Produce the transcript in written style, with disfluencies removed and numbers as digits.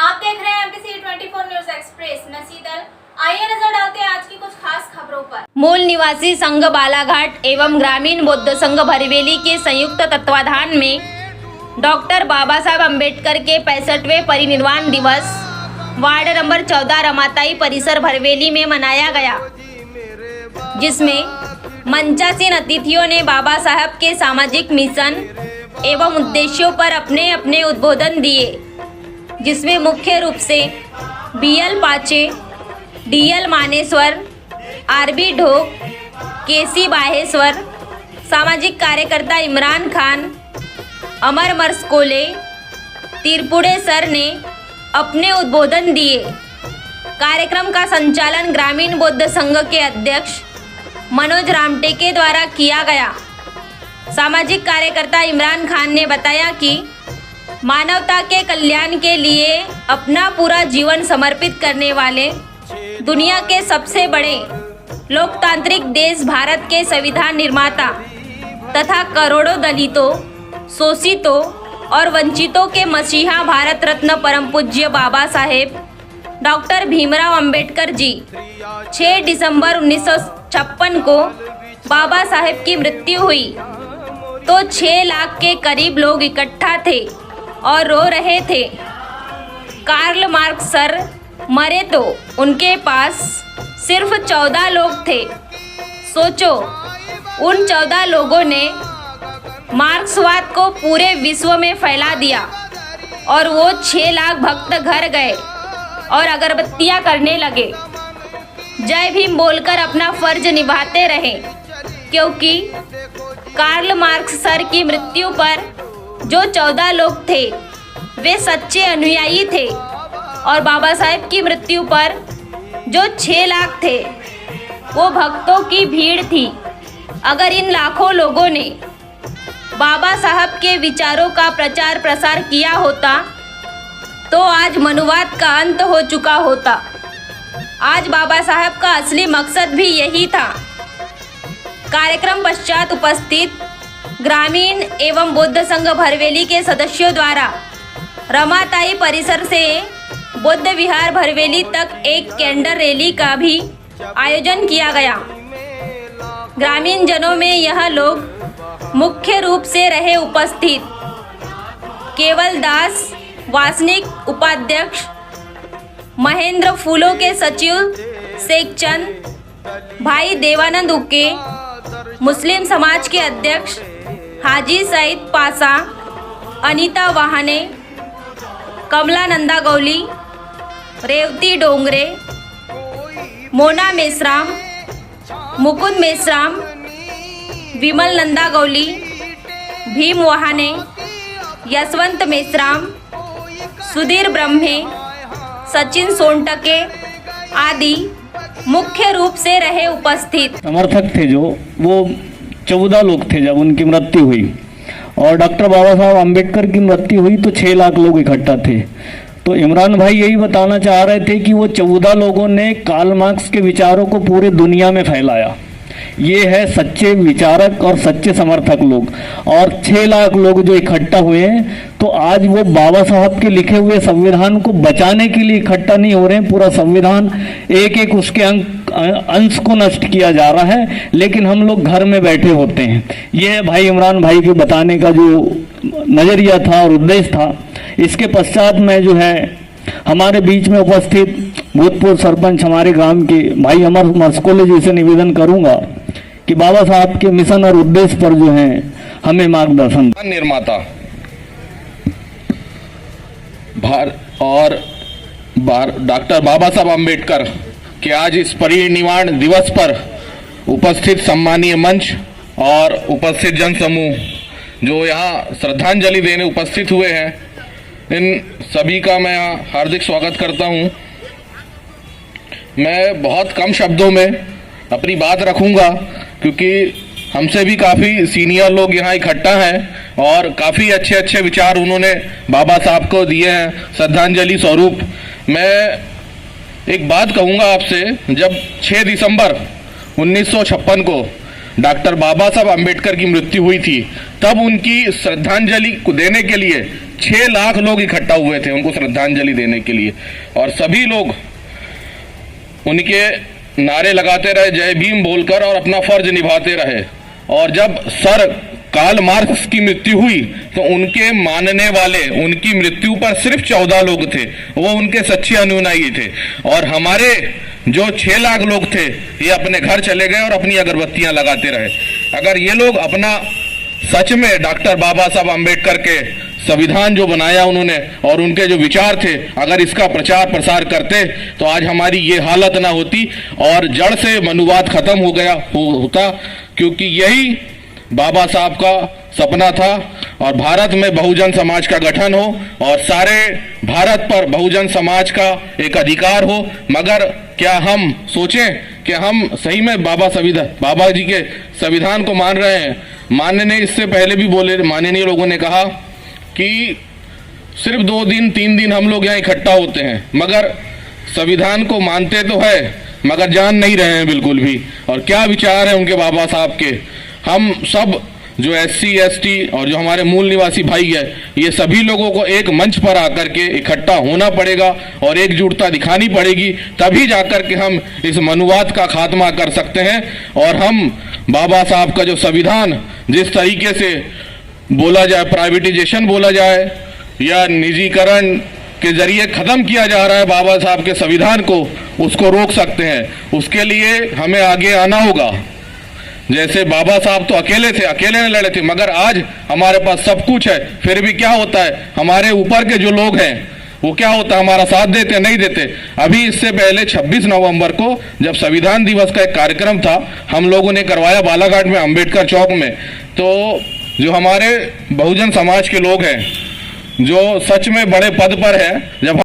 आप देख रहे हैं एमपीसी 24 न्यूज एक्सप्रेस। मैं शीतल, आइए नजर डालते हैं आज की कुछ खास खबरों पर। मूल निवासी संघ बालाघाट एवं ग्रामीण बौद्ध संघ भरवेली के संयुक्त तत्वाधान में डॉक्टर बाबा साहब अम्बेडकर के 65वें परिनिर्वाण दिवस वार्ड नंबर 14 रमाताई परिसर भरवेली में मनाया गया, जिसमें मंचासीन अतिथियों ने बाबा साहब के सामाजिक मिशन एवं उद्देश्यों पर अपने अपने उद्बोधन दिए, जिसमें मुख्य रूप से बीएल पाचे, डीएल मानेश्वर, आरबी ढोक, केसी बाहेश्वर, सामाजिक कार्यकर्ता इमरान खान, अमर मरस्कोले, तिरपुड़े सर ने अपने उद्बोधन दिए। कार्यक्रम का संचालन ग्रामीण बौद्ध संघ के अध्यक्ष मनोज रामटेके द्वारा किया गया। सामाजिक कार्यकर्ता इमरान खान ने बताया कि मानवता के कल्याण के लिए अपना पूरा जीवन समर्पित करने वाले दुनिया के सबसे बड़े लोकतांत्रिक देश भारत के संविधान निर्माता तथा करोड़ों दलितों, शोषितों और वंचितों के मसीहा भारत रत्न परम पूज्य बाबा साहेब डॉक्टर भीमराव अंबेडकर जी 6 दिसंबर 1956 को बाबा साहेब की मृत्यु हुई तो 6 लाख के करीब लोग इकट्ठा थे और रो रहे थे। कार्ल मार्क्स सर मरे तो उनके पास सिर्फ 14 लोग थे। सोचो, उन 14 लोगों ने मार्क्सवाद को पूरे विश्व में फैला दिया और वो 6 लाख भक्त घर गए और अगरबत्तियां करने लगे, जय भीम बोलकर अपना फर्ज निभाते रहे, क्योंकि कार्ल मार्क्स सर की मृत्यु पर जो 14 लोग थे वे सच्चे अनुयायी थे और बाबा साहेब की मृत्यु पर जो 6 लाख थे वो भक्तों की भीड़ थी। अगर इन लाखों लोगों ने बाबा साहब के विचारों का प्रचार प्रसार किया होता तो आज मनुवाद का अंत हो चुका होता। आज बाबा साहब का असली मकसद भी यही था। कार्यक्रम पश्चात उपस्थित ग्रामीण एवं बौद्ध संघ भरवेली के सदस्यों द्वारा रमाताई परिसर से बौद्ध विहार भरवेली तक एक कैंडल रैली का भी आयोजन किया गया। ग्रामीण जनों में यह लोग मुख्य रूप से रहे उपस्थित केवल दास वासनिक उपाध्यक्ष, महेंद्र फूलों के सचिव शेख चंद, भाई देवानंद उके, मुस्लिम समाज के अध्यक्ष हाजी सईद पासा, अनीता वाहने, कमला नंदा गौली, रेवती डोंगरे, मोना मेश्राम, मुकुंद मेश्राम, विमल नंदा गौली, भीम वाहने, यशवंत मेश्राम, सुधीर ब्रह्मे, सचिन सोनटके आदि मुख्य रूप से रहे उपस्थित। समर्थक थे जो वो 14 लोग थे जब उनकी मृत्यु हुई और डॉक्टर बाबा साहब अम्बेडकर की मृत्यु हुई तो 6 लाख लोग इकट्ठा थे। तो इमरान भाई यही बताना चाह रहे थे कि वो 14 लोगों ने कार्ल मार्क्स के विचारों को पूरे दुनिया में फैलाया। ये है सच्चे विचारक और सच्चे समर्थक लोग। और 6 लाख लोग जो इकट्ठा हुए हैं तो आज वो बाबा साहब के लिखे हुए संविधान को बचाने के लिए इकट्ठा नहीं हो रहे हैं। पूरा संविधान एक एक उसके अंश को नष्ट किया जा रहा है, लेकिन हम लोग घर में बैठे होते हैं। ये है भाई इमरान भाई के बताने का जो नजरिया था और उद्देश्य था। इसके पश्चात मैं जो है हमारे बीच में उपस्थित भूतपूर्व सरपंच हमारे ग्राम के भाई अमर मरस्कोले जी से निवेदन करूंगा कि बाबा साहब के मिशन और उद्देश्य पर जो है हमें मार्गदर्शन। निर्माता डॉक्टर बाबा साहब अम्बेडकर के आज इस परिनिर्वाण दिवस पर उपस्थित सम्मानीय मंच और उपस्थित जन समूह जो यहाँ श्रद्धांजलि देने उपस्थित हुए हैं, इन सभी का मैं हार्दिक स्वागत करता हूँ। मैं बहुत कम शब्दों में अपनी बात रखूँगा क्योंकि हमसे भी काफ़ी सीनियर लोग यहाँ इकट्ठा हैं और काफ़ी अच्छे अच्छे विचार उन्होंने बाबा साहब को दिए हैं श्रद्धांजलि स्वरूप। मैं एक बात कहूँगा आपसे, जब 6 दिसंबर 1956 को डॉक्टर बाबा साहब अम्बेडकर की मृत्यु हुई थी, तब उनकी श्रद्धांजलि को देने के लिए 6 लाख लोग इकट्ठा हुए थे उनको श्रद्धांजलि देने के लिए, और सभी लोग उनके नारे लगाते रहे, जय भीम बोलकर, और अपना फर्ज निभाते रहे। और जब सर कार्ल मार्क्स की मृत्यु हुई तो उनके मानने वाले उनकी मृत्यु पर सिर्फ 14 लोग थे, वो उनके सच्चे अनुयायी थे। और हमारे जो 6 लाख लोग थे ये अपने घर चले गए और अपनी अगरबत्तियां लगाते रहे। अगर ये लोग अपना सच में डॉक्टर बाबा साहब अम्बेडकर के संविधान जो बनाया उन्होंने और उनके जो विचार थे, अगर इसका प्रचार प्रसार करते तो आज हमारी ये हालत ना होती और जड़ से मनुवाद खत्म हो गया होता, क्योंकि यही बाबा साहब का सपना था। और भारत में बहुजन समाज का गठन हो और सारे भारत पर बहुजन समाज का एक अधिकार हो। मगर क्या हम सोचें कि हम सही में बाबा जी के संविधान को मान रहे हैं? मानने इससे पहले भी बोले, माननीय लोगों ने कहा कि सिर्फ 2 दिन 3 दिन हम लोग यहाँ इकट्ठा होते हैं, मगर संविधान को मानते तो है मगर जान नहीं रहे हैं बिल्कुल भी। और क्या विचार है उनके बाबा साहब के। हम सब जो SC ST और जो हमारे मूल निवासी भाई है, ये सभी लोगों को एक मंच पर आकर के इकट्ठा होना पड़ेगा और एकजुटता दिखानी पड़ेगी, तभी जाकर के हम इस मनुवाद का खात्मा कर सकते हैं। और हम बाबा साहब का जो संविधान जिस तरीके से बोला जाए, प्राइवेटाइजेशन बोला जाए या निजीकरण के जरिए खत्म किया जा रहा है बाबा साहब के संविधान को, उसको रोक सकते हैं। उसके लिए हमें आगे आना होगा। जैसे बाबा साहब तो अकेले थे, अकेले ने लड़े थे, मगर आज हमारे पास सब कुछ है, फिर भी क्या होता है, हमारे ऊपर के जो लोग हैं वो क्या होता है, हमारा साथ देते नहीं देते। अभी इससे पहले 26 नवंबर को जब संविधान दिवस का एक कार्यक्रम था, हम लोगों ने करवाया बालाघाट में अंबेडकर चौक में। तो जो हमारे बहुजन समाज के लोग हैं जो सच में बड़े पद पर है, जब